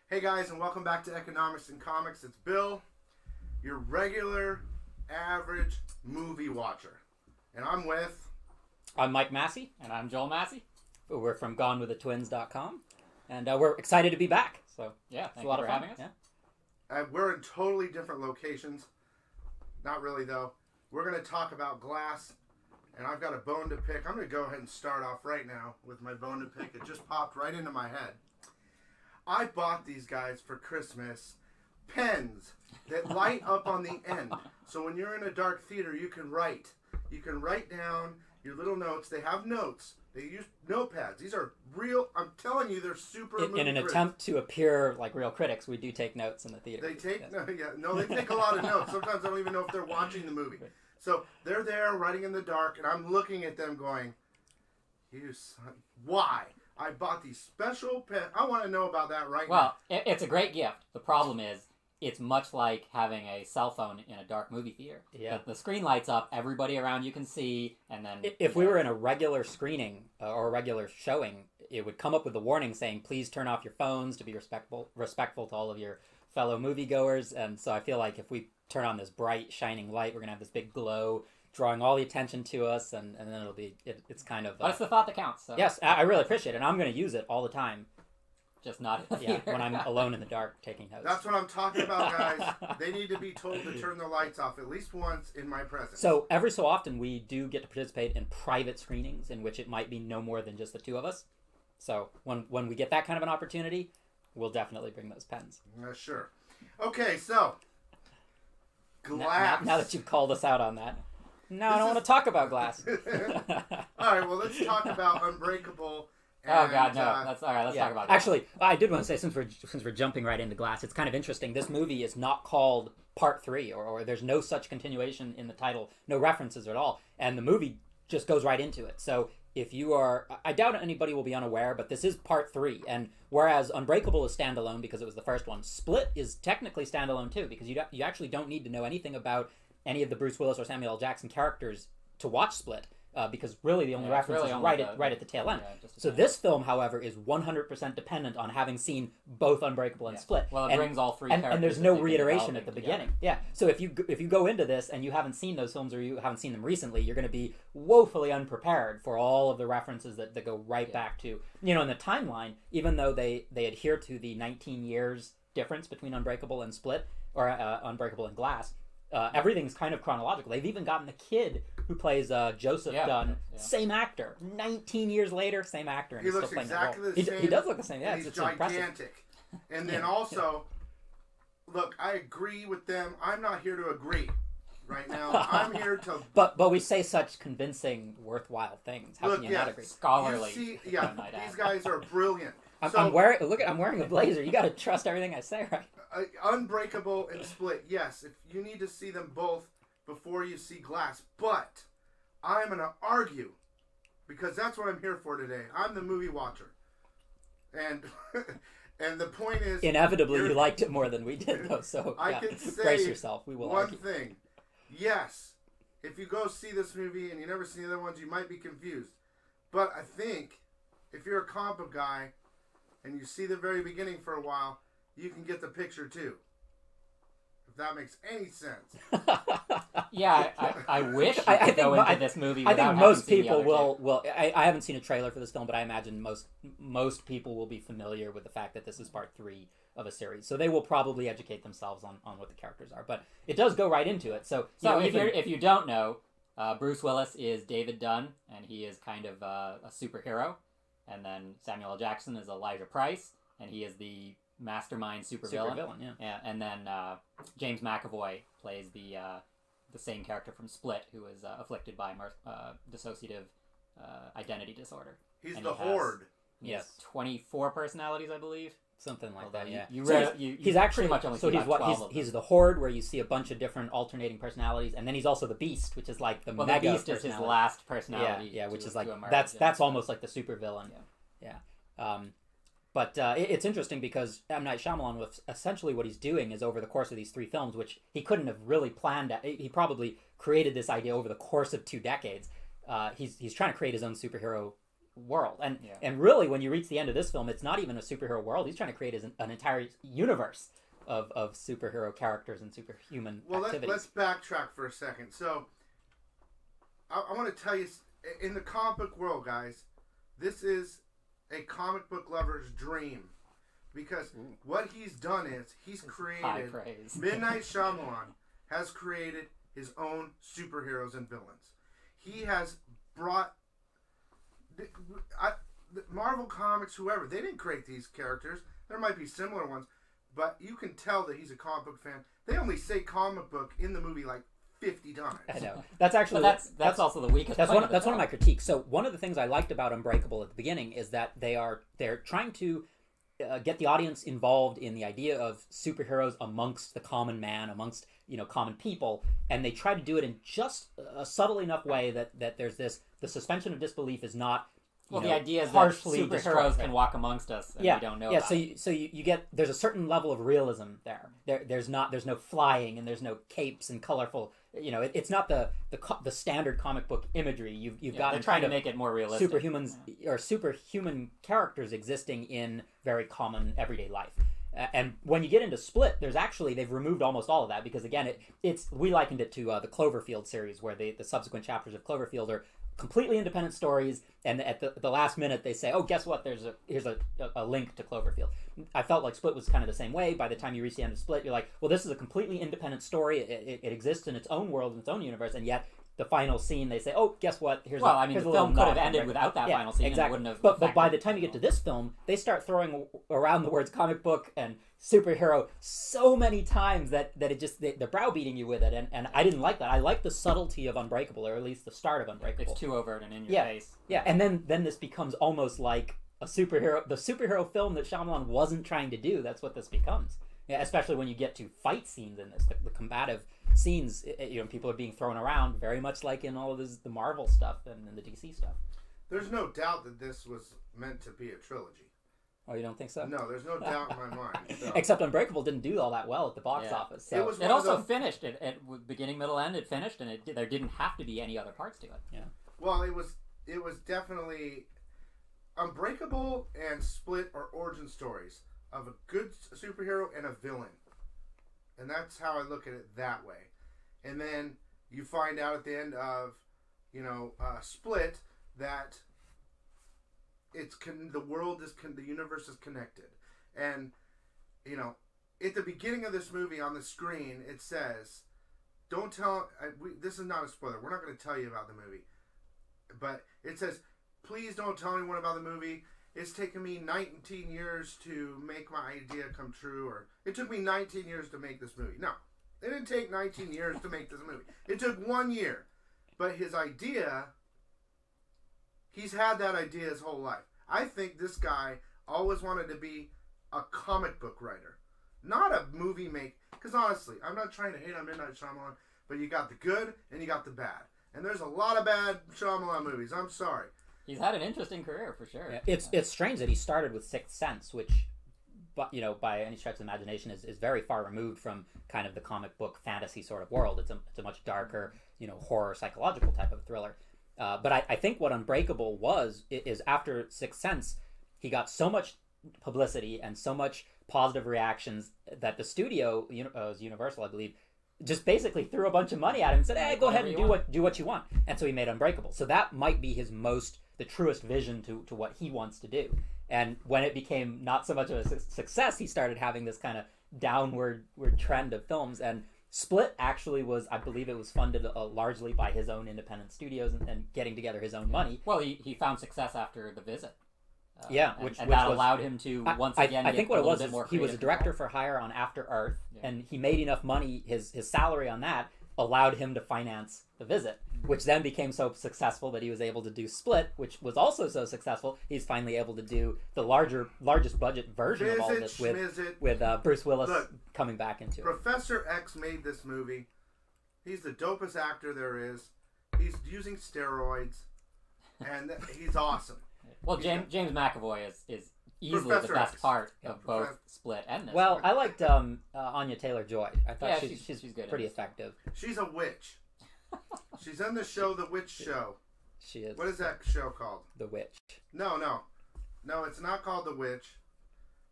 Hey guys, and welcome back to Economics and Comics. It's Bill, your regular, average movie watcher. And I'm Mike Massey. And I'm Joel Massey. We're from GoneWithTheTwins.com. And we're excited to be back. So, Yeah, it's a lot of fun. having us. Yeah. we're in totally different locations. Not really, though. We're going to talk about Glass, and I've got a bone to pick. I'm going to go ahead and start off right now with my bone to pick. It just popped right into my head. I bought these guys for Christmas pens that light up on the end. So when you're in a dark theater, you can write. You can write down your little notes. They have notes. They use notepads. These are real. I'm telling you, they're super. In an attempt to appear like real critics, we do take notes in the theater. They take yes. they take a lot of notes. Sometimes I don't even know if they're watching the movie. So they're there writing in the dark, and I'm looking at them going, "You son, why?" I bought these special pens. I want to know about that right now. Well, it's a great gift. The problem is, it's much like having a cell phone in a dark movie theater. Yeah. The screen lights up, everybody around you can see, and then... If we were in a regular screening or a regular showing, it would come up with a warning saying, please turn off your phones to be respectful to all of your fellow moviegoers. And so I feel like if we turn on this bright, shining light, we're going to have this big glow drawing all the attention to us, and then it'll be... It's kind of... But it's the thought that counts. So. Yes, I really appreciate it, and I'm going to use it all the time. Just not in the theater. When I'm alone in the dark taking notes. That's what I'm talking about, guys. They need to be told to turn their lights off at least once in my presence. So every so often we do get to participate in private screenings in which it might be no more than just the two of us. So when we get that kind of an opportunity, we'll definitely bring those pens. Sure. Okay, so Glass. Now that you've called us out on that. No, I don't want to talk about Glass. All right, well, let's talk about Unbreakable. Oh God, no! Let's talk about that. Actually, I did want to say, since we're jumping right into Glass, it's kind of interesting. This movie is not called Part 3, or there's no such continuation in the title, no references at all, and the movie just goes right into it. So if you are, I doubt anybody will be unaware, but this is Part 3, and whereas Unbreakable is standalone because it was the first one, Split is technically standalone too, because you actually don't need to know anything about any of the Bruce Willis or Samuel L. Jackson characters to watch Split. Because really the only reference is right at the tail end. So this film, however, is 100% dependent on having seen both Unbreakable and Split. Well, it brings all three characters. And there's no reiteration at the beginning. Yeah. So if you go into this and you haven't seen those films or you haven't seen them recently, you're going to be woefully unprepared for all of the references that go right back to, in the timeline, even though they adhere to the 19 years difference between Unbreakable and Split, or Unbreakable and Glass. Everything's kind of chronological. They've even gotten the kid who plays Joseph Dunn, same actor. 19 years later, same actor. And he he's looks still playing exactly the the role. same. He does look the same. Yeah, he's it's gigantic. impressive. And then also, look, I agree with them. I'm not here to agree right now. I'm here to... But we say such convincing, worthwhile things. How can you not agree? Scholarly. You see, these guys are brilliant. I'm wearing a blazer. You got to trust everything I say, right? Unbreakable and Split, yes. If you need to see them both before you see Glass, but I'm going to argue, because that's what I'm here for today. I'm the movie watcher, and and the point is, inevitably you liked it more than we did, though. So I can say brace yourself. We will one argue. thing. Yes, if you go see this movie and you never seen the other ones, you might be confused. But I think if you're a comic book guy and you see the very beginning for a while, you can get the picture too. If that makes any sense. Yeah, I wish I could go into this movie without I think most having seen people the other two. will. I haven't seen a trailer for this film, but I imagine most people will be familiar with the fact that this is part 3 of a series. So they will probably educate themselves on what the characters are. But it does go right into it. So if you don't know, Bruce Willis is David Dunn, and he is kind of a superhero. And then Samuel L. Jackson is Elijah Price, and he is the mastermind supervillain. Yeah. And then James McAvoy plays the same character from Split, who is afflicted by dissociative identity disorder. He's the Horde. Yes, 24 personalities, I believe. Something like that, yeah. He's actually much only. So he's the Horde, where you see a bunch of different alternating personalities, and then he's also the Beast, which is like the mega. The Beast is his last personality. Yeah, which is like that's almost like the supervillain. Yeah. But it's interesting because M. Night Shyamalan, essentially what he's doing is over the course of these 3 films, which he couldn't have really planned. He probably created this idea over the course of 2 decades. He's trying to create his own superhero world. And really, when you reach the end of this film, it's not even a superhero world. He's trying to create an entire universe of superhero characters and superhuman activities. Let's backtrack for a second. So, I want to tell you, in the comic book world, guys, this is a comic book lover's dream. Because what he's done is, he's created, Midnight Shyamalan has created his own superheroes and villains. He has brought, Marvel Comics, whoever, they didn't create these characters. There might be similar ones, but you can tell that he's a comic book fan. They only say comic book in the movie like 50 times. I know. That's actually that's also the weakest. That's one of my critiques. So one of the things I liked about Unbreakable at the beginning is that they're trying to get the audience involved in the idea of superheroes amongst the common man, amongst common people, and they try to do it in just a subtle enough way that there's the suspension of disbelief is not. The idea is that superheroes can walk amongst us, and we don't know. Yeah, so you get there's a certain level of realism there. There's no flying and there's no capes and colorful. It's not the standard comic book imagery. You've got they're trying to make it more realistic. Superhumans or superhuman characters existing in very common everyday life. And when you get into Split, they've removed almost all of that because again, we likened it to the Cloverfield series where the subsequent chapters of Cloverfield are completely independent stories, and at the last minute they say, "Oh, guess what? Here's a link to Cloverfield." I felt like Split was kind of the same way. By the time you reach the end of Split, you're like, "Well, this is a completely independent story. It exists in its own world, in its own universe," and yet the final scene they say, "Oh, guess what? Here's the film could have ended without that final scene. Exactly. And it wouldn't have but by the time you get to this film, they start throwing around the words comic book and superhero so many times that it just they're browbeating you with it, and I didn't like that. I like the subtlety of Unbreakable, or at least the start of Unbreakable. It's too overt and in your face. Yeah, and then this becomes almost like the superhero film that Shyamalan wasn't trying to do. That's what this becomes. Yeah, especially when you get to fight scenes in this, the combative scenes. People are being thrown around very much like in all of the Marvel stuff and the DC stuff. There's no doubt that this was meant to be a trilogy. Oh, you don't think so? No, there's no doubt in my mind. So. Except Unbreakable didn't do all that well at the box office. So. It also finished. It beginning, middle, end. It finished, and there didn't have to be any other parts to it. Yeah. Well, it was definitely Unbreakable and Split are origin stories of a good superhero and a villain, and that's how I look at it that way. And then you find out at the end of Split that the universe is connected, and at the beginning of this movie on the screen it says, "Don't tell." This is not a spoiler. We're not going to tell you about the movie, but it says, "Please don't tell anyone about the movie. It's taken me 19 years to make my idea come true," or "It took me 19 years to make this movie." No, it didn't take 19 years to make this movie. It took 1 year, but his idea. He's had that idea his whole life. I think this guy always wanted to be a comic book writer, not a movie maker. Because honestly, I'm not trying to hate on Midnight Shyamalan, but you got the good and you got the bad. And there's a lot of bad Shyamalan movies. I'm sorry. He's had an interesting career for sure. Yeah, it's strange that he started with Sixth Sense, which, by any stretch of the imagination, is very far removed from kind of the comic book fantasy sort of world. It's a much darker, horror psychological type of thriller. But I think what Unbreakable is after Sixth Sense, he got so much publicity and so much positive reactions that the studio, Universal, I believe, just basically threw a bunch of money at him and said, "Hey, go ahead and do what you want." And so he made Unbreakable. So that might be the truest vision to what he wants to do. And when it became not so much of a success, he started having this kind of downward trend of films. And Split actually was, I believe it was funded largely by his own independent studios and getting together his own money. Well, he found success after The Visit. Which allowed him to once again. I think what it was is he was a director control. for hire on After Earth, and he made enough money. His salary on that allowed him to finance The Visit, which then became so successful that he was able to do Split, which was also so successful. He's finally able to do the largest budget version of all this with Bruce Willis coming back into it. Professor X made this movie. He's the dopest actor there is. He's using steroids, and he's awesome. Well, James McAvoy is easily Professor the best X. Part of both Split and this. Well, one. I liked Anya Taylor-Joy. I thought she's good. Pretty effective. She's a witch. She's in the show, The Witch Show. She is. What is that show called? The Witch. No, it's not called The Witch.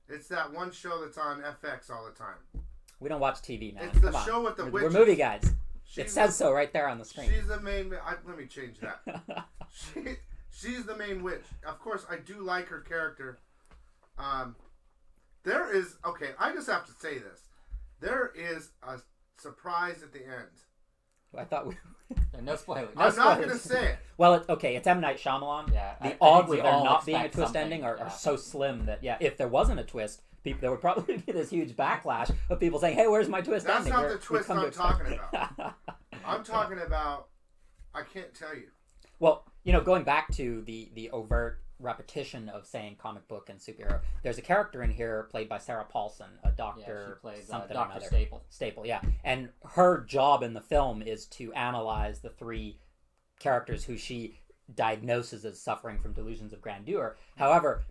It's that one show that's on FX all the time. We don't watch TV, man. It's the Come on. show with the We're witches. movie guys. It says so right there on the screen. She's the main. Let me change that. She's the main witch. Of course, I do like her character. There is I just have to say this. There is a surprise at the end. I thought we. No spoilers. I'm not going to say it. Well, it's M. Night Shyamalan. Yeah, the I odds think of we there all not being a expect twist something, ending are yeah. so slim that if there wasn't a twist, there would probably be this huge backlash of people saying, "Hey, where's my twist That's ending?" not the twist I'm talking about. about. I'm talking about. I can't tell you. Well, going back to the overt repetition of saying comic book and superhero, there's a character in here played by Sarah Paulson, a doctor. She plays something Dr. or another. Staple. Yeah. And her job in the film is to analyze the three characters who she diagnoses as suffering from delusions of grandeur. However,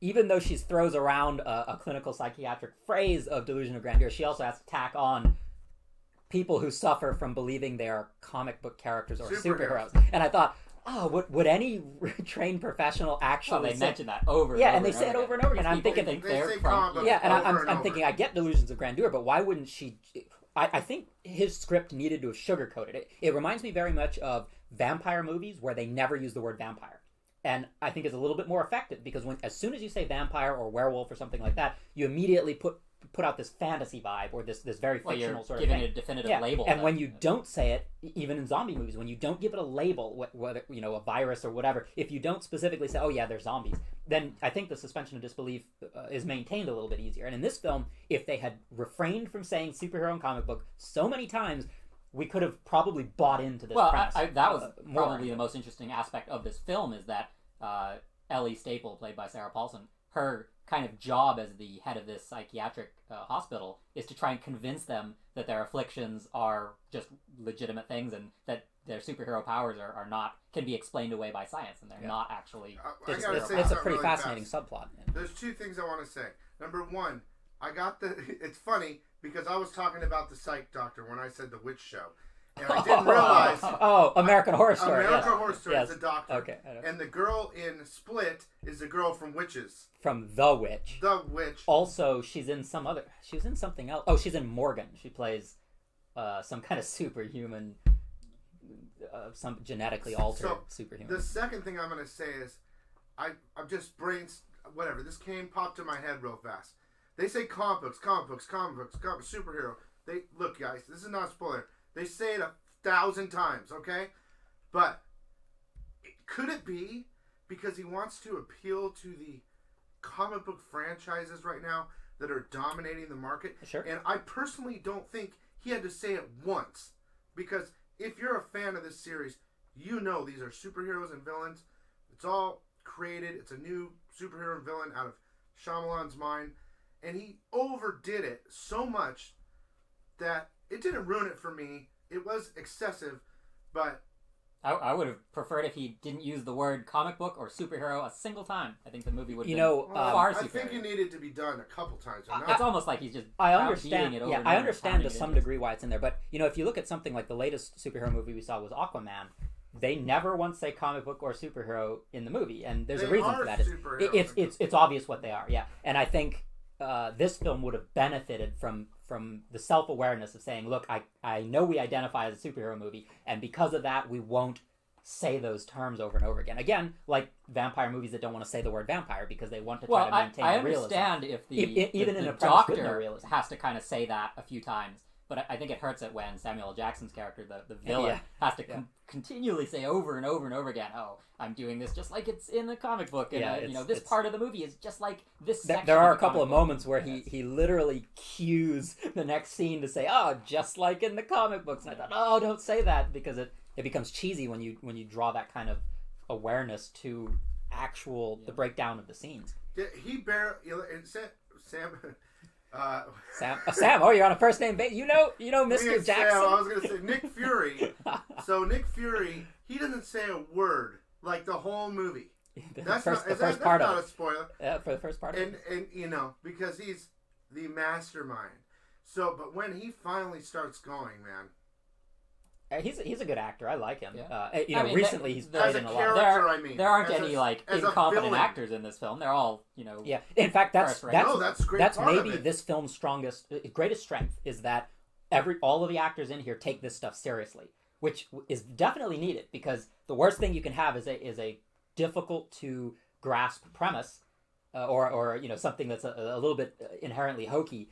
even though she throws around a clinical psychiatric phrase of delusion of grandeur, she also has to tack on people who suffer from believing they are comic book characters or superheroes. And I thought, would any trained professional actually they mention that over and over. Yeah, and they say it over and over again. I'm thinking, I'm thinking, I get delusions of grandeur, but why wouldn't she? I think his script needed to have sugarcoated it. It reminds me very much of vampire movies where they never use the word vampire. And I think it's a little bit more effective because as soon as you say vampire or werewolf or something like that, you immediately put out this fantasy vibe or this very fictional sort of thing. Giving it a definitive label. And when you don't say it, even in zombie movies, when you don't give it a label, whether a virus or whatever, if you don't specifically say, "Oh yeah, they're zombies," then I think the suspension of disbelief is maintained a little bit easier. And in this film, if they had refrained from saying superhero and comic book so many times, we could have probably bought into this premise. That was probably the most interesting aspect of this film is that Ellie Staple, played by Sarah Paulson, her kind of job as the head of this psychiatric hospital is to try and convince them that their afflictions are just legitimate things and that their superhero powers can be explained away by science and they're not actually. It's a pretty fascinating subplot. There's two things I want to say. Number one, it's funny because I was talking about the psych doctor when I said the witch show. And I didn't realize... American Horror Story. American Horror Story is yes. the doctor. Okay. And the girl in Split is the girl from Witches. From The Witch. The Witch. Also, she was in something else. Oh, she's in Morgan. She plays some kind of superhuman, some genetically altered superhuman. The second thing I'm going to say is, I'm just whatever. This popped in my head real fast. They say comic books, superhero. Look, guys, this is not a spoiler. They say it 1,000 times, okay? But could it be because he wants to appeal to the comic book franchises right now that are dominating the market? Sure. And I personally don't think he had to say it once. Because if you're a fan of this series, you know these are superheroes and villains. It's all created. It's a new superhero and villain out of Shyamalan's mind. And he overdid it so much that it didn't ruin it for me. It was excessive, but... I would have preferred if he didn't use the word comic book or superhero a single time. I think the movie would have been far superior. I think it needed to be done a couple times. It's almost like he's just I understand. it over Yeah, and I over, understand to some degree why it's in there. But if you look at something like the latest superhero movie we saw was Aquaman, they never once say comic book or superhero in the movie, and there's a reason for that. It's obvious what they are. Yeah, and I think this film would have benefited from the self-awareness of saying, look, I know we identify as a superhero movie, and because of that, we won't say those terms over and over again. Again, like vampire movies that don't want to say the word vampire because they want to try to maintain I realism. understand if even in the a doctor has to kind of say that a few times, but I think it hurts it when Samuel L. Jackson's character, the villain, has to continually say over and over and over again, "Oh, I'm doing this just like it's in the comic book," and this part of the movie is just like this. There are a couple of moments where he literally cues the next scene to say, "Oh, just like in the comic books," and I thought, "Oh, don't say that," because it becomes cheesy when you draw that kind of awareness to the breakdown of the scenes. He barely Sam. Sam, you're on a first name basis. You know Mr. Jackson. Sam, I was going to say Nick Fury. So Nick Fury, he doesn't say a word like the whole movie. That's not a spoiler. Yeah, for the first part of it. And because he's the mastermind. So, but when he finally starts going, man, He's a good actor. I like him. Yeah. Recently he's as played a in a character, lot. There aren't as any as a incompetent villain. actors in this film. They're all Yeah. In fact, that's a great that's part of maybe it. this film's greatest strength is that all of the actors in here take this stuff seriously, which is definitely needed, because the worst thing you can have is a difficult to grasp premise, or something that's a little bit inherently hokey,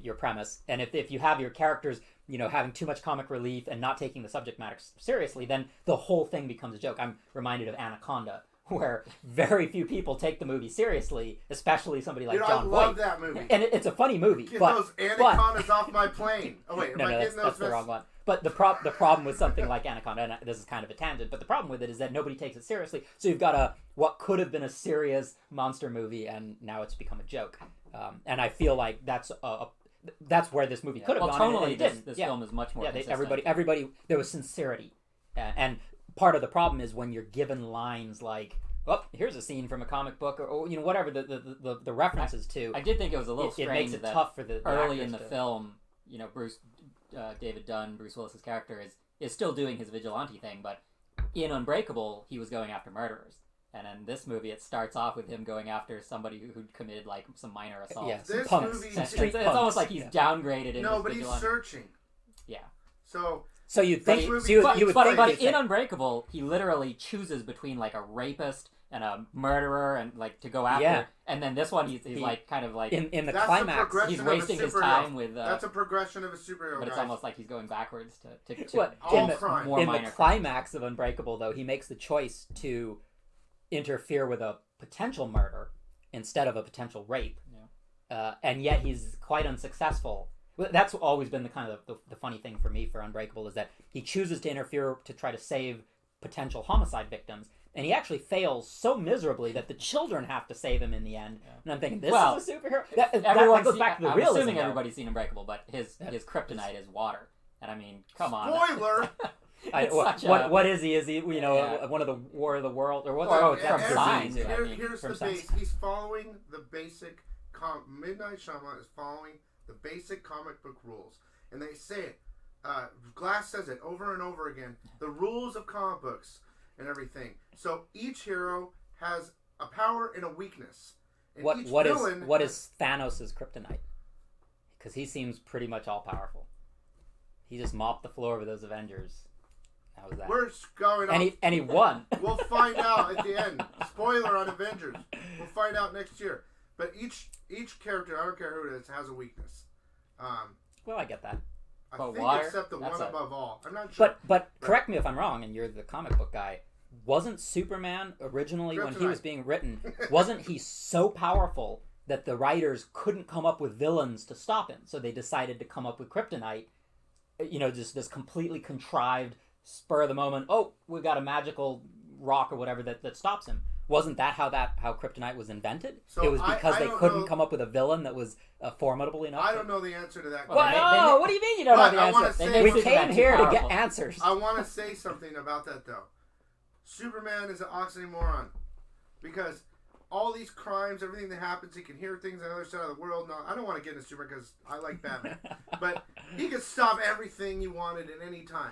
your premise. And if you have your characters having too much comic relief and not taking the subject matter seriously, then the whole thing becomes a joke. I'm reminded of Anaconda, where very few people take the movie seriously, especially somebody like John Voight. I love that movie. And it's a funny movie. Get but those anacondas off my plane. Oh wait, am I getting that's the wrong one. But the problem with something like Anaconda, and this is kind of a tangent, but the problem with it is that nobody takes it seriously. So you've got what could have been a serious monster movie, and now it's become a joke. And I feel like that's where this movie could have gone. Tonally, and it didn't. This film is much more. Yeah, everybody. There was sincerity, and part of the problem is when you're given lines like, "Oh, here's a scene from a comic book," or whatever the references to. I did think it was a little strange. It makes it tough for the early in the to... film. David Dunn, Bruce Willis's character, is still doing his vigilante thing, but in Unbreakable, he was going after murderers. And in this movie, it starts off with him going after somebody who'd committed some minor assault. Yeah, this punks. movie, it's almost like he's downgraded in no, his but he's vigilante. searching. Yeah. So you think but in Unbreakable, he literally chooses between a rapist and a murderer and to go after. Yeah. And then this one, he's in the that's climax, he's wasting his time with. That's a progression of a superhero. But it's almost like he's going backwards to all crime. more in minor the climax of Unbreakable, though, he makes the choice to interfere with a potential murder instead of a potential rape, and yet he's quite unsuccessful. That's always been the kind of the funny thing for me for Unbreakable, is that he chooses to interfere to try to save potential homicide victims, and he actually fails so miserably that the children have to save him in the end. Yeah. And I'm thinking, this is a superhero. That goes back to the realism. I'm assuming everybody's seen Unbreakable, but his kryptonite is water. And I mean, come on. Spoiler! What is he? Is he one of the War of the World or what? From Signs. Here's the base. He's following the basic. Midnight Shyamalan is following the basic comic book rules, and they say it. Glass says it over and over again. The rules of comic books and everything. So each hero has a power and a weakness. And what is Thanos' kryptonite? Because he seems pretty much all powerful. He just mopped the floor with those Avengers. How was that? We're going on. And he won. We'll find out at the end. Spoiler on Avengers. We'll find out next year. But each character, I don't care who it is, has a weakness. Well, I get that. I think water, except the one above all. I'm not sure. But correct me if I'm wrong, and you're the comic book guy. Wasn't Superman originally, when he was being written, wasn't he so powerful that the writers couldn't come up with villains to stop him? So they decided to come up with kryptonite. Just this completely contrived, spur of the moment. Oh, we've got a magical rock or whatever that stops him. Wasn't that how kryptonite was invented? So it was because they couldn't know. Come up with a villain that was formidable enough. I don't know the answer to that. What do you mean you don't know the answer? We came here to get answers. I want to say something about that though. Superman is an oxymoron because all these crimes, everything that happens, he can hear things on the other side of the world. No, I don't want to get into Superman because I like Batman, but he could stop everything he wanted at any time.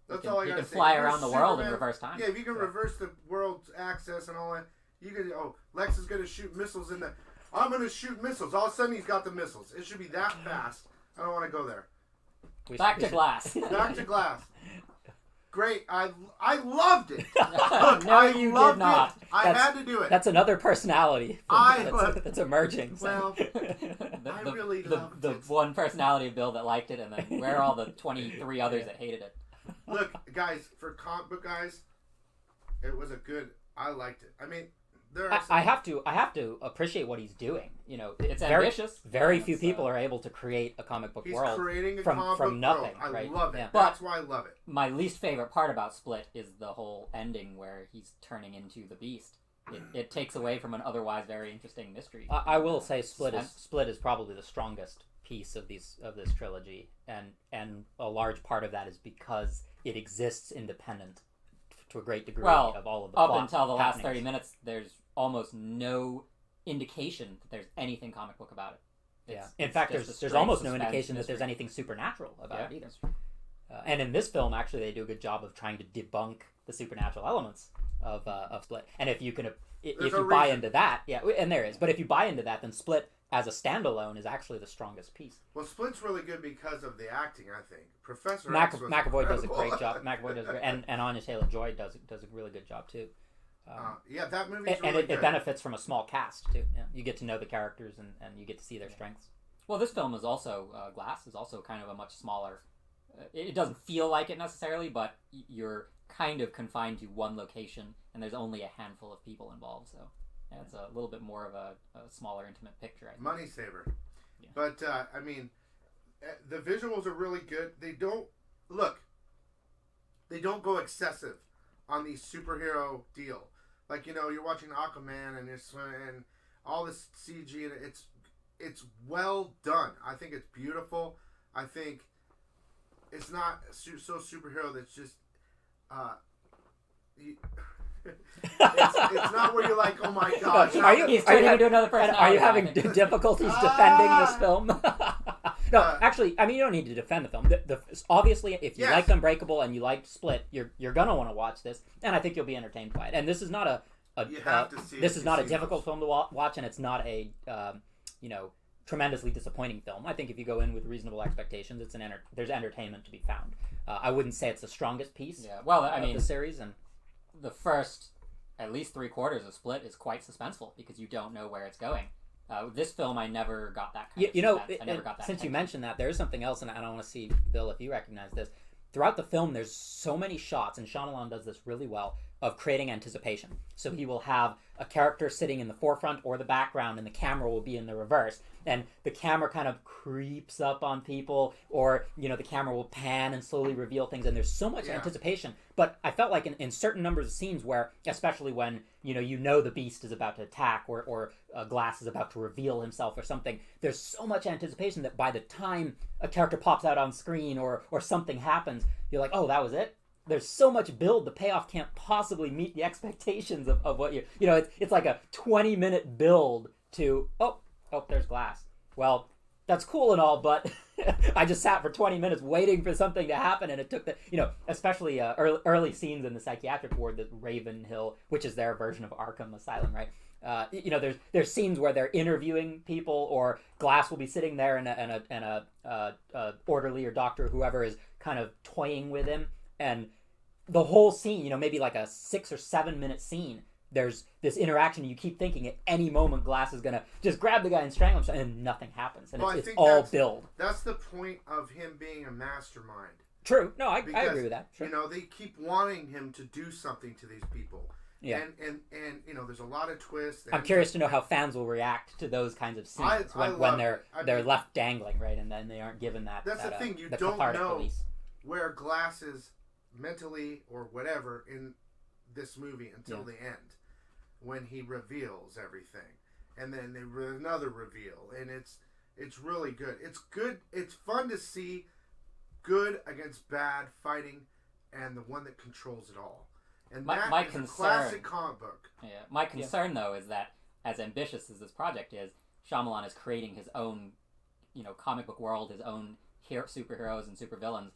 That's all I got to say. You can fly around the world in reverse time. Yeah, if you can reverse the world's access and all that, you can. Oh, Lex is going to shoot missiles in the. I'm going to shoot missiles. All of a sudden, he's got the missiles. It should be that fast. I don't want to go there. Back to Glass. Back to Glass. Great. I loved it. No, you did not. I had to do it. That's another personality that's emerging. Well, I really loved the it. one personality of Bill that liked it, and then where are all the 23 others that hated it? Look, guys, for comic book guys, it was a good. I liked it. I mean, I have to appreciate what he's doing. It's ambitious. Very few people are able to create a comic book world. He's creating a from comic book nothing. world. Right? I love it. Yeah. That's why I love it. My least favorite part about Split is the whole ending where he's turning into the Beast. It takes away from an otherwise very interesting mystery. I will say Split is probably the strongest piece of this trilogy, and a large part of that is because it exists independent to a great degree of all of the up plot until the last happenings. 30 minutes. There's almost no indication that there's anything comic book about it. In fact, there's almost no indication that there's anything supernatural about it either. And in this film, actually, they do a good job of trying to debunk the supernatural elements of Split. And if you can, if you buy into that, yeah, and there is. But if you buy into that, then Split as a standalone is actually the strongest piece. Well, Split's really good because of the acting, I think. Professor McAvoy does a great job. McAvoy does great, and Anya Taylor-Joy does a really good job too. Yeah, that movie's and really good. It benefits from a small cast too. Yeah. You get to know the characters and you get to see their strengths. Well, this film is also Glass is also kind of a much smaller. It doesn't feel like it necessarily, but you're kind of confined to one location, and there's only a handful of people involved. So yeah, it's a little bit more of a smaller, intimate picture. I think. Money saver. Yeah. But I mean, the visuals are really good. They don't go excessive on the superhero deal. Like, you know, you're watching Aquaman and and all this CG, and it's well done. I think it's beautiful. I think it's not so superhero that's just it's not where you're like, oh my gosh. Are you into another person? Are you having difficulties defending this film? No, actually, I mean, you don't need to defend the film. Obviously, if you liked Unbreakable and you liked Split, you're gonna want to watch this, and I think you'll be entertained by it. And this is not a difficult film to watch, and it's not a tremendously disappointing film. I think if you go in with reasonable expectations, there's entertainment to be found. I wouldn't say it's the strongest piece. Yeah, well, I mean, the series, and the first at least 3/4 of Split is quite suspenseful because you don't know where it's going. This film, I never got that kind of suspense. I never got that. Since you mentioned that, there is something else, and I want to see, Bill, if you recognize this. Throughout the film, there's so many shots, and Shyamalan does this really well, of creating anticipation. So he will have a character sitting in the forefront or the background, and the camera will be in the reverse. And the camera kind of creeps up on people, or, the camera will pan and slowly reveal things, and there's so much anticipation. But I felt like in certain numbers of scenes where, especially when, you know the beast is about to attack, or Glass is about to reveal himself or something, there's so much anticipation that by the time a character pops out on screen or something happens, you're like, oh, that was it? There's so much build, the payoff can't possibly meet the expectations of what it's like a 20-minute build to, oh, there's Glass. Well, that's cool and all, but I just sat for 20 minutes waiting for something to happen, and it took especially early scenes in the psychiatric ward, the Raven Hill, which is their version of Arkham Asylum, right? There's scenes where they're interviewing people, or Glass will be sitting there, and a orderly or doctor or whoever is kind of toying with him, and the whole scene, maybe like a 6 or 7 minute scene, there's this interaction. You keep thinking at any moment Glass is gonna just grab the guy and strangle him, and nothing happens, and it's all build. That's the point of him being a mastermind. True. No, I agree with that. Sure. They keep wanting him to do something to these people. Yeah. And there's a lot of twists. I'm curious to know how fans will react to those kinds of scenes when they're left dangling, right, and then they aren't given that. That's the thing. You don't know where Glass is mentally or whatever in this movie until the end, when he reveals everything, and then there's another reveal, and it's really good. It's good. It's fun to see good against bad fighting, and the one that controls it all. And that is a classic comic book. Yeah. My concern though is that, as ambitious as this project is, Shyamalan is creating his own, comic book world, his own superheroes and supervillains.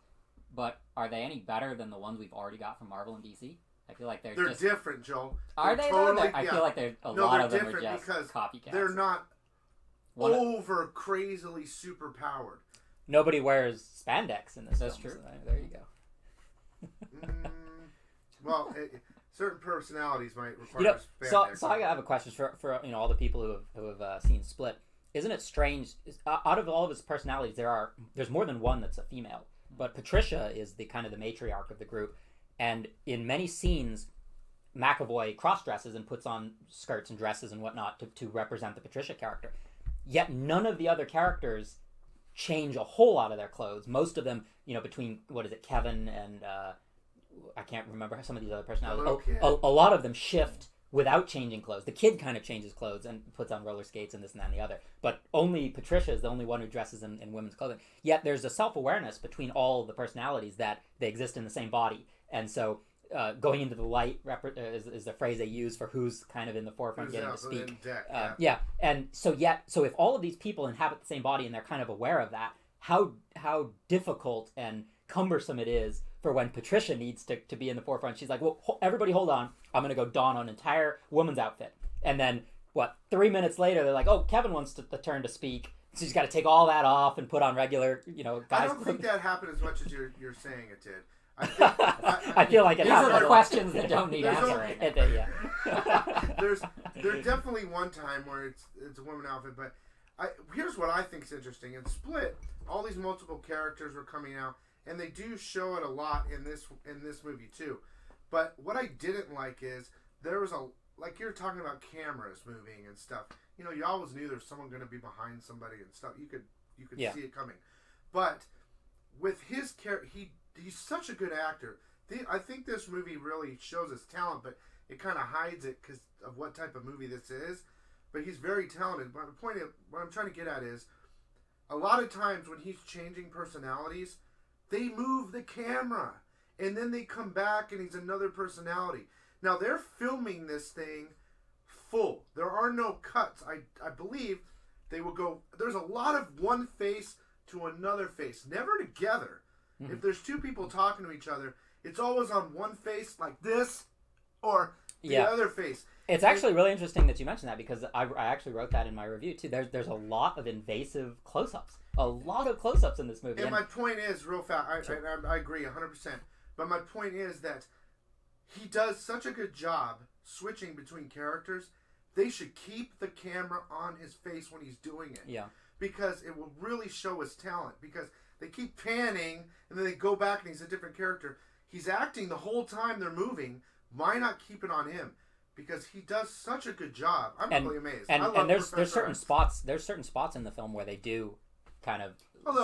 But are they any better than the ones we've already got from Marvel and DC? I feel like they're just different, Joel. Are they totally, though? I feel like a lot of them are just copycats. They're not over crazily super powered. Nobody wears spandex in this. That's film, true. So there you go. Well, certain personalities might require spandex. So I have a question for all the people who have seen Split. Isn't it strange? Out of all of his personalities, there's more than one that's a female. But Patricia is the kind of the matriarch of the group, and in many scenes, McAvoy cross-dresses and puts on skirts and dresses and whatnot to represent the Patricia character. Yet none of the other characters change a whole lot of their clothes. Most of them, between, Kevin and I can't remember some of these other personalities. A lot of them shift without changing clothes. The kid kind of changes clothes and puts on roller skates and this and that and the other. But only Patricia is the only one who dresses in women's clothing. Yet there's a self-awareness between all of the personalities that they exist in the same body. And so going into the light is the phrase they use for who's kind of in the forefront getting to speak. Yeah. And so if all of these people inhabit the same body and they're kind of aware of that, how difficult and cumbersome it is for when Patricia needs to be in the forefront. She's like, well, everybody hold on. I'm going to go don an entire woman's outfit. And then, 3 minutes later, they're like, oh, Kevin wants the turn to speak. So she's got to take all that off and put on regular, guys. I don't think that happened as much as you're saying it did. I think, I feel like it These are happened. the questions that don't need There's answering. There's definitely one time where it's a woman outfit, but here's what I think is interesting. In Split, all these multiple characters were coming out, and they do show it a lot in this movie too. But what I didn't like is there was like you're talking about cameras moving and stuff. You always knew there was someone going to be behind somebody and stuff. You could see it coming. But with his character, he's such a good actor. I think this movie really shows his talent, but it kind of hides it because of what type of movie this is. But he's very talented. But the point of what I'm trying to get at is, a lot of times when he's changing personalities, they move the camera, and then they come back and he's another personality. Now they're filming this thing full. There are no cuts. I believe they will go. There's a lot of one face to another face, never together. Mm-hmm. If there's two people talking to each other, it's always on one face like this, or the other face. It's actually really interesting that you mentioned that, because I actually wrote that in my review too. There's a lot of invasive close-ups. A lot of close-ups in this movie. And my point is, real fast, I agree 100%. But my point is that he does such a good job switching between characters. They should keep the camera on his face when he's doing it. Yeah. Because it will really show his talent. Because they keep panning, and then they go back and he's a different character. He's acting the whole time they're moving. Why not keep it on him? Because he does such a good job. I'm really amazed. And there's certain spots. There's certain spots in the film where they do kind of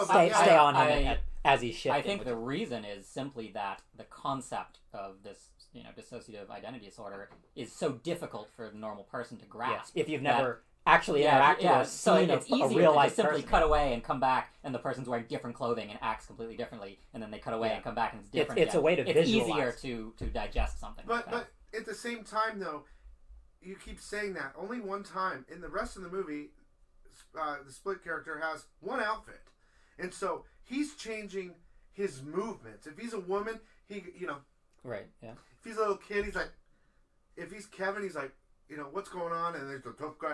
stay on him as he's shifting. I think the reason is simply that the concept of this, dissociative identity disorder is so difficult for the normal person to grasp. If you've never actually interacted or seen it's a easier real to life simply person. cut away and come back, and the person's wearing different clothing and acts completely differently, and then they cut away and come back and it's different. It's a way to visualize. It's easier to digest something. But at the same time, though, you keep saying that only one time. In the rest of the movie, the Split character has one outfit, and so he's changing his movements. If he's a woman, right, yeah. If he's a little kid, he's like, if he's Kevin, he's like, what's going on? And there's the tough guy.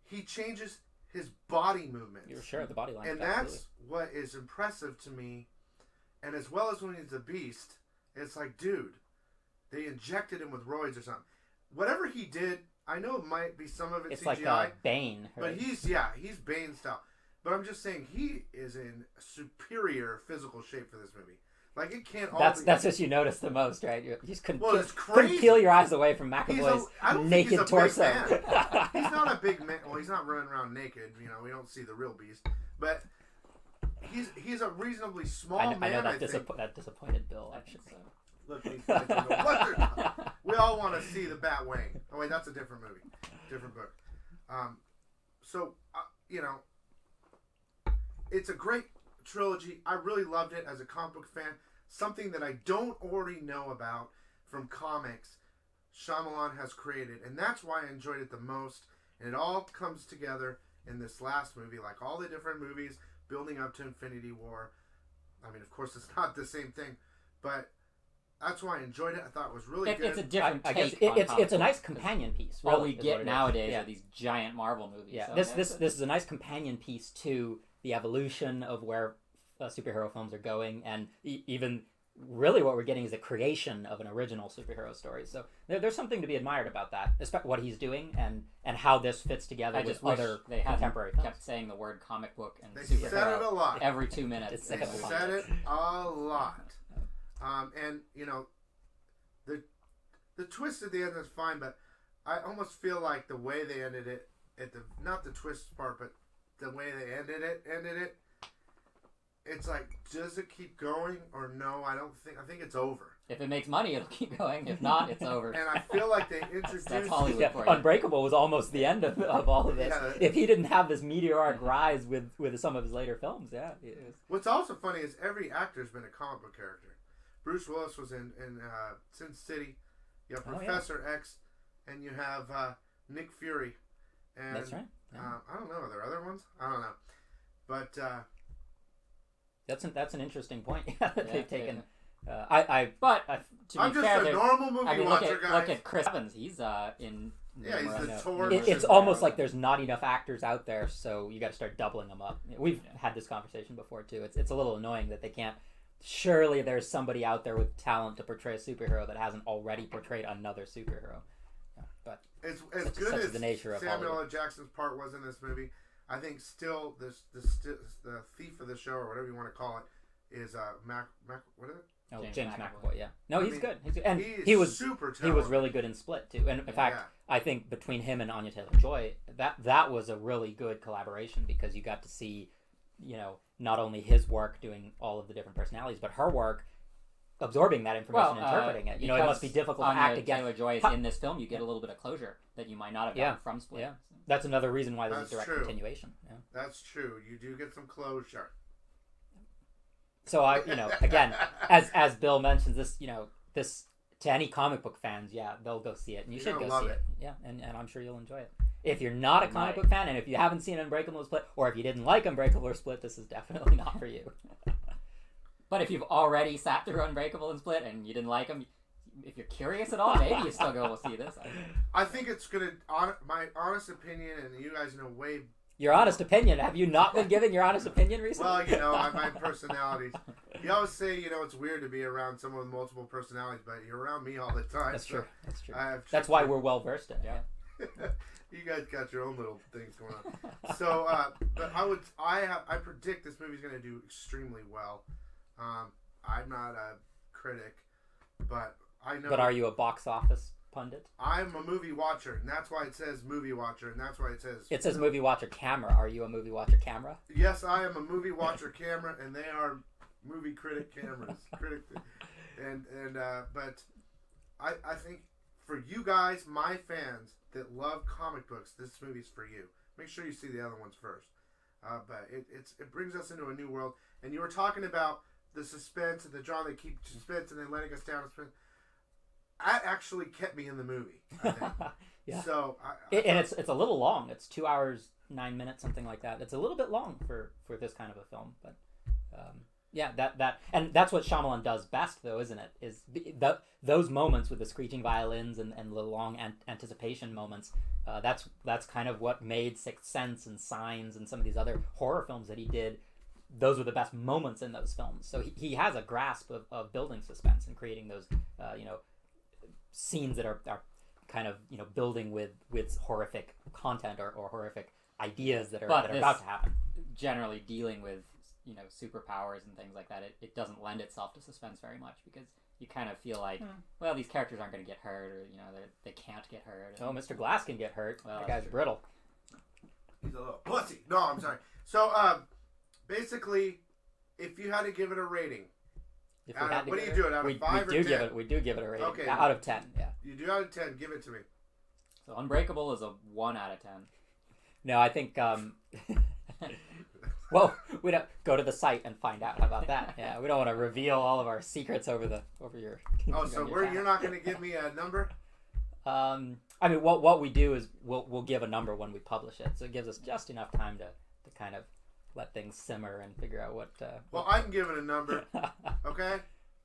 He changes his body movements. You're sure the body language. And that's what is impressive to me. And as well as when he's a beast, it's like, dude, they injected him with roids or something. Whatever he did, I know it might be some of it it's CGI. Like Bane. Right? But he's Bane style. But I'm just saying, he is in superior physical shape for this movie. Like, it can't all That's what you notice the most, right? You just couldn't peel your eyes away from McAvoy's naked torso. He's not a big man. Well, he's not running around naked. We don't see the real beast. But he's a reasonably small man. I know that disappointed Bill, actually. So. Look, these guys don't know what we all want to see the Batwing. Oh, wait, that's a different movie. Different book. It's a great trilogy. I really loved it as a comic book fan. Something that I don't already know about from comics, Shyamalan has created, and that's why I enjoyed it the most. And it all comes together in this last movie, like all the different movies building up to Infinity War. I mean, of course, it's not the same thing, but that's why I enjoyed it. I thought it was really good. It's a different take. It's a nice companion piece. Really, all we get nowadays are these giant Marvel movies. Yeah, so this is a nice companion piece to the evolution of where superhero films are going, and even really what we're getting is a creation of an original superhero story. So there's something to be admired about that, especially what he's doing and how this fits together with other contemporary films. Kept saying the word comic book and they superhero said it a lot every 2 minutes. They said it a lot. And the twist at the end is fine, but I almost feel like the way they ended it not the twist part, but the way they ended it. It's like, does it keep going or no? I think it's over. If it makes money, it'll keep going. If not, it's over. And I feel like they introduced... That's Hollywood for you. Unbreakable was almost the end of all of this. Yeah. If he didn't have this meteoric rise with some of his later films, yeah. What's also funny is every actor's been a comic book character. Bruce Willis was in Sin City. You have Professor X, and you have Nick Fury. And, that's right. Yeah. I don't know. Are there other ones? I don't know. But... That's an interesting point that they've taken. To I'm be just fair, a normal movie watcher, guys. Look at Chris Evans. He's in. Yeah, he's the Thor. It's almost like there's not enough actors out there, so you got to start doubling them up. We've had this conversation before too. It's a little annoying that they can't. Surely there's somebody out there with talent to portray a superhero that hasn't already portrayed another superhero. But it's as good as the nature of Samuel Hollywood. L. Jackson's part was in this movie. I think still the thief of the show, or whatever you want to call it, is what is it? Oh, James McAvoy. Yeah, no, he's good. He's good. And he was super talented. He was really good in Split too. And in fact, I think between him and Anya Taylor-Joy, that was a really good collaboration because you got to see, not only his work doing all of the different personalities, but her work absorbing that information and interpreting it. It must be difficult to act against. Taylor-Joy is in this film. You get a little bit of closure that you might not have gotten from Split. Yeah, that's another reason why this is direct continuation. Yeah. That's true. You do get some closure. So again, as Bill mentions, this to any comic book fans, they'll go see it, and you should go see it. Yeah, and I'm sure you'll enjoy it. If you're not a comic book fan, and if you haven't seen Unbreakable or Split, or if you didn't like Unbreakable or Split, this is definitely not for you. But if you've already sat through Unbreakable and Split and you didn't like them, if you're curious at all, maybe you still go see this. I think it's gonna. My honest opinion, and you guys know way. Your honest opinion. Have you not been given your honest opinion recently? Well, my personalities. You always say, it's weird to be around someone with multiple personalities, but you're around me all the time. That's true. That's true. That's why we're well versed in it. Yeah. You guys got your own little things going on. So, but I predict this movie's going to do extremely well. I'm not a critic, but I know. But are you a box office pundit? I'm a movie watcher, and that's why it says movie watcher, and that's why it says... It says movie watcher camera. Are you a movie watcher camera? Yes, I am a movie watcher camera, and they are movie critic cameras. But I think for you guys, my fans that love comic books, this movie's for you. Make sure you see the other ones first. But it brings us into a new world, and you were talking about the suspense and the drama. They keep suspense and then letting us down. That actually kept me in the movie, I think. Yeah. So, and it's a little long. It's 2 hours, 9 minutes, something like that. It's a little bit long for this kind of a film, but and that's what Shyamalan does best, though, isn't it? Is those moments with the screeching violins and the long anticipation moments. That's kind of what made Sixth Sense and Signs and some of these other horror films that he did. Those were the best moments in those films. So he has a grasp of building suspense and creating those scenes that are kind of building with horrific content or horrific ideas that are about to happen. Generally dealing with superpowers and things like that, it doesn't lend itself to suspense very much because you kind of feel like well, these characters aren't going to get hurt, or they can't get hurt. Oh, Mr. Glass can get hurt. Well, that guy's brittle. He's a little pussy. No, I'm sorry. So basically, if you had to give it a rating. What do you do it out of 5 or 10? We do give it a rating. Okay. Out of 10, yeah. You do out of 10. Give it to me. So Unbreakable is a 1 out of 10. No, I think. Well, we don't go to the site and find out. How about that? Yeah, we don't want to reveal all of our secrets over your. Oh, so you're not going to give me a number? I mean, what we do is we'll give a number when we publish it, so it gives us just enough time to kind of let things simmer and figure out what. Well, I can give it a number. Okay,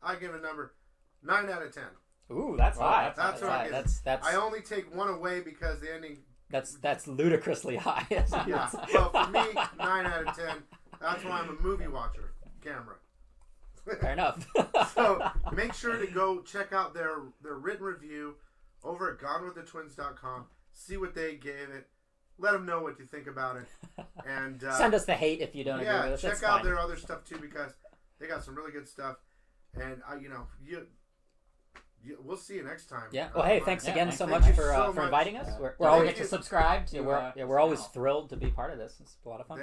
I give it a number 9 out of 10. Ooh, that's high. That's what I that's I only take one away because the ending. That's ludicrously high. Yeah. Well, for me, 9 out of 10. That's why I'm a movie watcher. Camera. Fair enough. So make sure to go check out their written review over at GoneWithTheTwins.com. See what they gave it. Let them know what you think about it. And send us the hate if you don't agree with us. Check out their other stuff too because they got some really good stuff. And we'll see you next time. Yeah. Well, hey, thanks again so much for inviting us. We're always to subscribe to. We're always thrilled to be part of this. It's a lot of fun.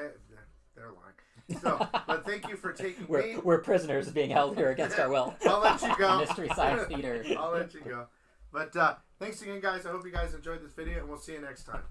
They're lying. So, but thank you for taking me. We're prisoners being held here against our will. I'll let you go. Mystery Science Theater. I'll let you go. But thanks again, guys. I hope you guys enjoyed this video, and we'll see you next time.